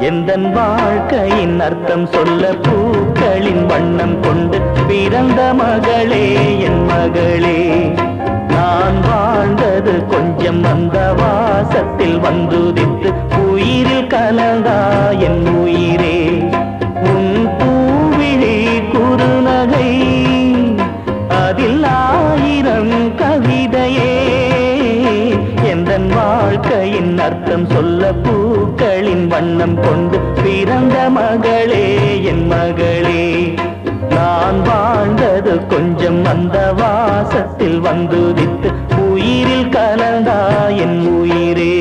எந்தன் வாழ்க்கையின் அர்த்தம் சொல்ல பூக்களின் வண்ணம் கொண்டு பிறந்த மகளே என் மகளே. நான் வாழ்ந்தது கொஞ்சம் அந்த வாசத்தில் வந்துதித்து உயிரில் கலந்தா என் உயிரே. உன் பூவிழி குறுநகை அதில் ஆயிரம் கவிதையே. எந்தன் வாழ்க்கையின் அர்த்தம் சொல்ல பூக்களின் வண்ணம் கொண்டு பிறந்த மகளே என் மகளே. நான் வாழ்ந்தது கொஞ்சம் அந்த வாசத்தில் வந்துதித்து உயிரில் கலந்தா என் உயிரே.